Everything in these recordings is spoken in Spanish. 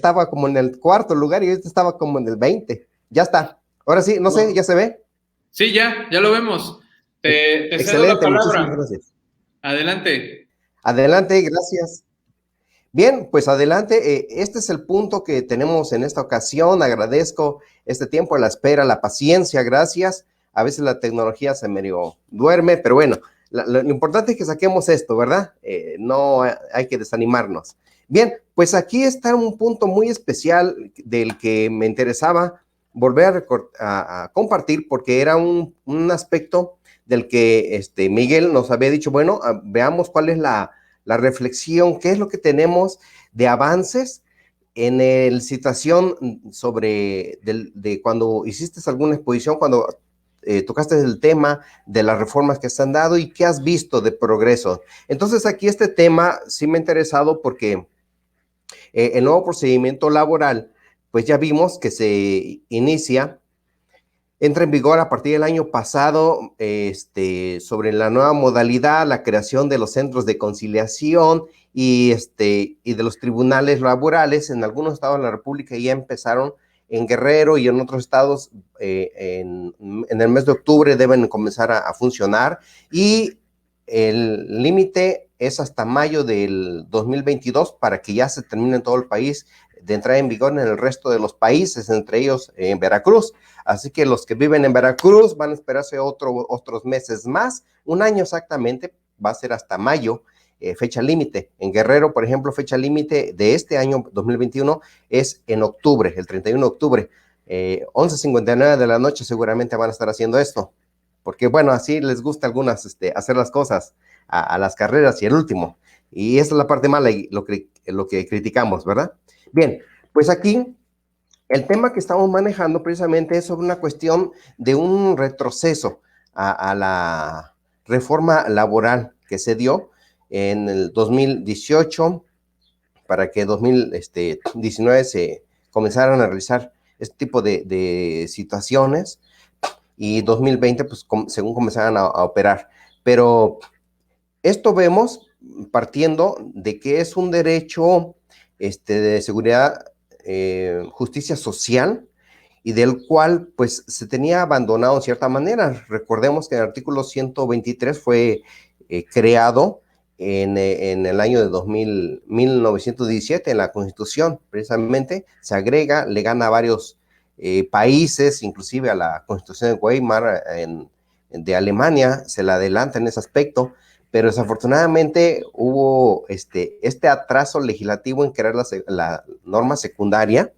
estaba como en el cuarto lugar y este estaba como en el 20. Ya está. Ahora sí, no sé, ¿ya se ve? Sí, ya lo vemos. Te cedo la Excelente, muchísimas palabra. gracias. Adelante. Adelante, gracias. Bien, pues adelante. Este es el punto que tenemos en esta ocasión. Agradezco este tiempo, la espera, la paciencia, gracias. A veces la tecnología se medio duerme, pero bueno, lo importante es que saquemos esto, ¿verdad? No hay que desanimarnos. Bien, pues aquí está un punto muy especial del que me interesaba volver a compartir porque era un aspecto del que Miguel nos había dicho, bueno, veamos cuál es la reflexión, qué es lo que tenemos de avances en la situación sobre de cuando hiciste alguna exposición, cuando tocaste el tema de las reformas que se han dado y qué has visto de progreso. Entonces aquí este tema sí me ha interesado porque el nuevo procedimiento laboral, pues ya vimos que se inicia, entra en vigor a partir del año pasado sobre la nueva modalidad, la creación de los centros de conciliación y de los tribunales laborales. En algunos estados de la República ya empezaron, en Guerrero y en otros estados en el mes de octubre deben comenzar a funcionar y el límite es hasta mayo del 2022 para que ya se termine en todo el país de entrar en vigor en el resto de los países, entre ellos en Veracruz. Así que los que viven en Veracruz van a esperarse otros meses más, un año exactamente, va a ser hasta mayo, fecha límite. En Guerrero, por ejemplo, fecha límite de este año 2021 es en octubre, el 31 de octubre. 11:59 de la noche seguramente van a estar haciendo esto, porque bueno, así les gusta a algunas hacer las cosas a las carreras y el último. Y esa es la parte mala y lo que criticamos, ¿verdad? Bien, pues aquí el tema que estamos manejando precisamente es sobre una cuestión de un retroceso a la reforma laboral que se dio en el 2018 para que 2019 se comenzaran a realizar este tipo de situaciones y 2020 pues según comenzaran a operar. Pero esto vemos partiendo de que es un derecho de seguridad, justicia social, y del cual pues se tenía abandonado en cierta manera. Recordemos que el artículo 123 fue creado en el año de 1917 en la Constitución, precisamente se agrega, le gana a varios países, inclusive a la Constitución de Weimar de Alemania, se la adelanta en ese aspecto, pero desafortunadamente hubo este atraso legislativo en crear la norma secundaria,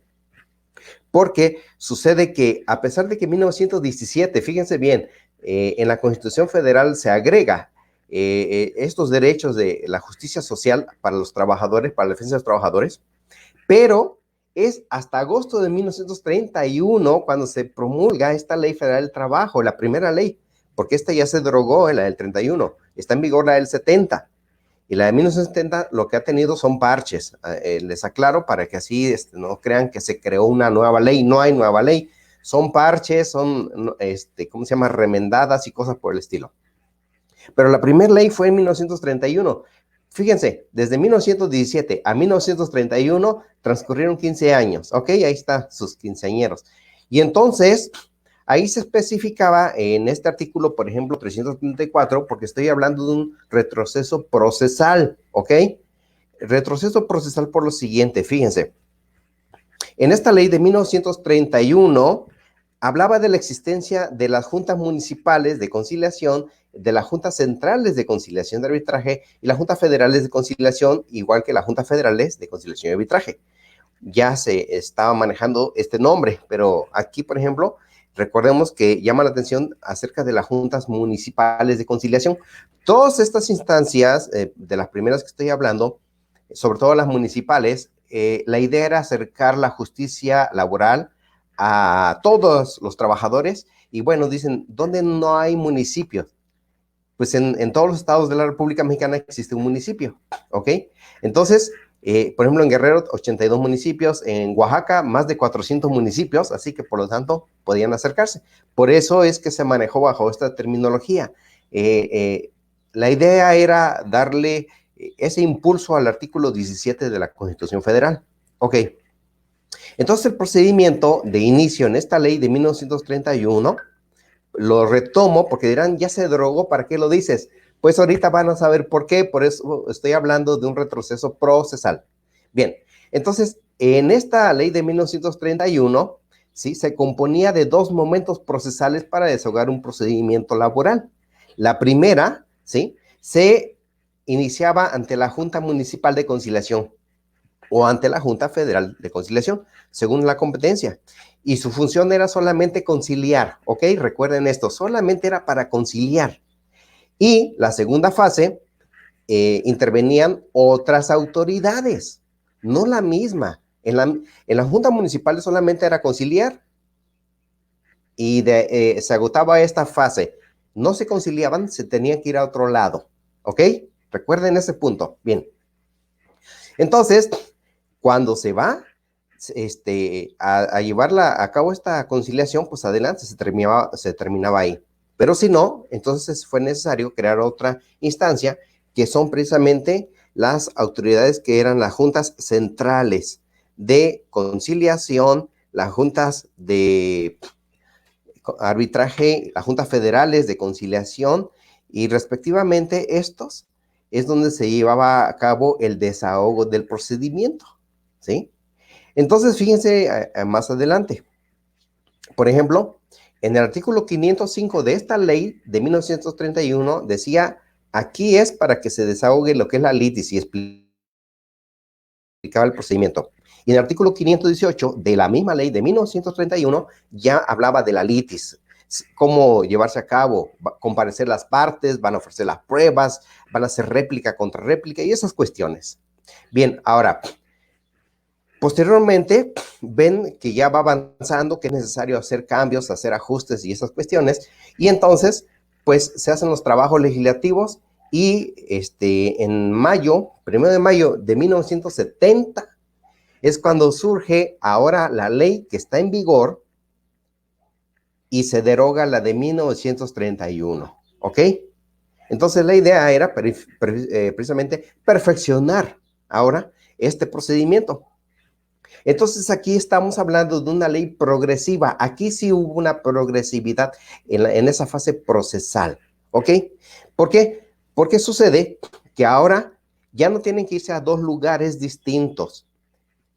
porque sucede que a pesar de que en 1917, fíjense bien, en la Constitución Federal se agrega estos derechos de la justicia social para los trabajadores, para la defensa de los trabajadores, pero es hasta agosto de 1931 cuando se promulga esta Ley Federal del Trabajo, la primera ley, porque esta ya se derogó, la del 31, está en vigor la del 70. Y la de 1970 lo que ha tenido son parches. Les aclaro para que así no crean que se creó una nueva ley. No hay nueva ley. Son parches, son, ¿cómo se llama? Remendadas y cosas por el estilo. Pero la primera ley fue en 1931. Fíjense, desde 1917 a 1931 transcurrieron 15 años. ¿Ok? Ahí están sus quinceañeros. Y entonces, ahí se especificaba en este artículo, por ejemplo, 334, porque estoy hablando de un retroceso procesal, ¿ok? Retroceso procesal por lo siguiente, fíjense. En esta ley de 1931 hablaba de la existencia de las juntas municipales de conciliación, de las juntas centrales de conciliación de arbitraje y las juntas federales de conciliación, igual que las juntas federales de conciliación y arbitraje. Ya se estaba manejando este nombre, pero aquí, por ejemplo, recordemos que llama la atención acerca de las juntas municipales de conciliación. Todas estas instancias, de las primeras que estoy hablando, sobre todo las municipales, la idea era acercar la justicia laboral a todos los trabajadores. Y bueno, dicen, ¿dónde no hay municipios? Pues en todos los estados de la República Mexicana existe un municipio, ¿ok? Entonces, por ejemplo, en Guerrero, 82 municipios, en Oaxaca, más de 400 municipios, así que por lo tanto podían acercarse. Por eso es que se manejó bajo esta terminología. La idea era darle ese impulso al artículo 17 de la Constitución Federal. Ok, Entonces el procedimiento de inicio en esta ley de 1931 lo retomo porque dirán, ya se derogó, ¿para qué lo dices? Pues ahorita van a saber por qué, por eso estoy hablando de un retroceso procesal. Bien, entonces en esta ley de 1931, ¿sí? Se componía de dos momentos procesales para desahogar un procedimiento laboral. La primera, ¿sí? Se iniciaba ante la Junta Municipal de Conciliación o ante la Junta Federal de Conciliación, según la competencia. Y su función era solamente conciliar, ¿ok? Recuerden esto, solamente era para conciliar. Y la segunda fase, intervenían otras autoridades, no la misma. En la Junta Municipal solamente era conciliar y se agotaba esta fase. No se conciliaban, se tenían que ir a otro lado, ¿ok? Recuerden ese punto. Bien. Entonces, cuando se va a llevarla a cabo esta conciliación, pues adelante, se terminaba ahí. Pero si no, entonces fue necesario crear otra instancia, que son precisamente las autoridades que eran las juntas centrales de conciliación, las juntas de arbitraje, las juntas federales de conciliación, y respectivamente estos es donde se llevaba a cabo el desahogo del procedimiento, ¿sí? Entonces, fíjense más adelante. Por ejemplo, en el artículo 505 de esta ley de 1931 decía, aquí es para que se desahogue lo que es la litis y explicaba el procedimiento. Y en el artículo 518 de la misma ley de 1931 ya hablaba de la litis, cómo llevarse a cabo, comparecer las partes, van a ofrecer las pruebas, van a hacer réplica contra réplica y esas cuestiones. Bien, ahora, posteriormente, ven que ya va avanzando, que es necesario hacer cambios, hacer ajustes y esas cuestiones, y entonces, pues, se hacen los trabajos legislativos y en mayo, 1 de mayo de 1970, es cuando surge ahora la ley que está en vigor y se deroga la de 1931, ¿ok? Entonces, la idea era precisamente perfeccionar ahora este procedimiento. Entonces aquí estamos hablando de una ley progresiva. Aquí sí hubo una progresividad en esa fase procesal, ¿ok? ¿Por qué? Porque sucede que ahora ya no tienen que irse a dos lugares distintos.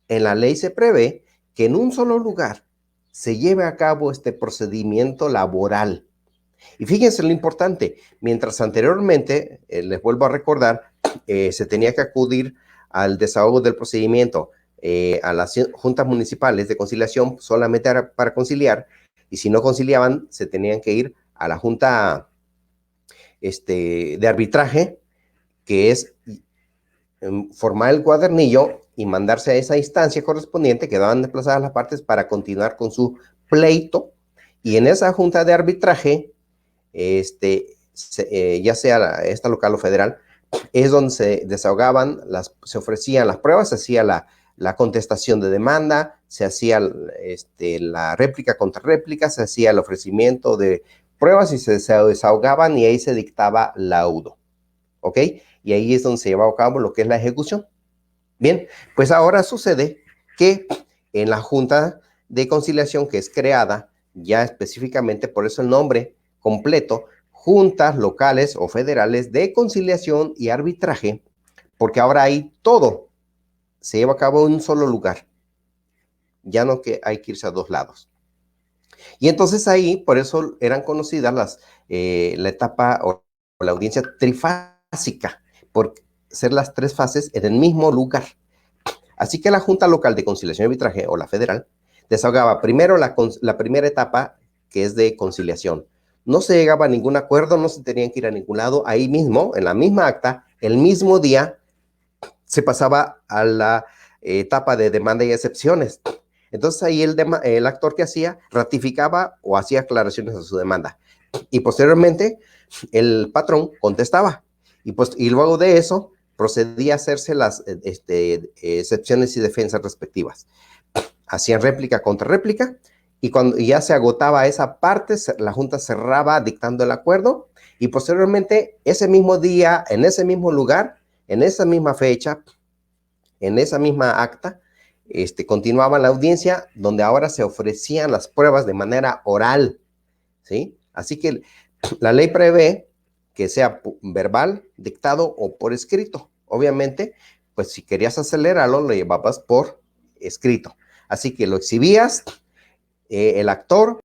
En la ley se prevé que en un solo lugar se lleve a cabo este procedimiento laboral. Y fíjense lo importante, mientras anteriormente, les vuelvo a recordar, se tenía que acudir al desahogo del procedimiento a las juntas municipales de conciliación solamente para conciliar, y si no conciliaban, se tenían que ir a la junta de arbitraje, que es formar el cuadernillo y mandarse a esa instancia correspondiente, quedaban desplazadas las partes para continuar con su pleito, y en esa junta de arbitraje, ya sea esta local o federal, es donde se desahogaban, se ofrecían las pruebas, se hacía la contestación de demanda, se hacía la réplica contra réplica, se hacía el ofrecimiento de pruebas y se desahogaban y ahí se dictaba laudo, ¿ok? Y ahí es donde se llevaba a cabo lo que es la ejecución. Bien, pues ahora sucede que en la Junta de Conciliación que es creada, ya específicamente, por eso el nombre completo, Juntas Locales o Federales de Conciliación y Arbitraje, porque ahora hay todo, se lleva a cabo en un solo lugar, ya no que hay que irse a dos lados. Y entonces ahí, por eso eran conocidas la etapa o la audiencia trifásica, por ser las tres fases en el mismo lugar. Así que la Junta Local de Conciliación y Arbitraje, o la federal, desahogaba primero la primera etapa, que es de conciliación. No se llegaba a ningún acuerdo, no se tenían que ir a ningún lado. Ahí mismo, en la misma acta, el mismo día, se pasaba a la etapa de demanda y excepciones. Entonces ahí el actor que hacía ratificaba o hacía aclaraciones a su demanda. Y posteriormente el patrón contestaba. Y luego de eso procedía a hacerse las excepciones y defensas respectivas. Hacían réplica contra réplica, y cuando ya se agotaba esa parte, la Junta cerraba dictando el acuerdo, y posteriormente ese mismo día, en ese mismo lugar, en esa misma fecha, en esa misma acta, continuaba la audiencia, donde ahora se ofrecían las pruebas de manera oral, ¿sí? Así que la ley prevé que sea verbal, dictado o por escrito. Obviamente, pues si querías acelerarlo, lo llevabas por escrito. Así que lo exhibías, el actor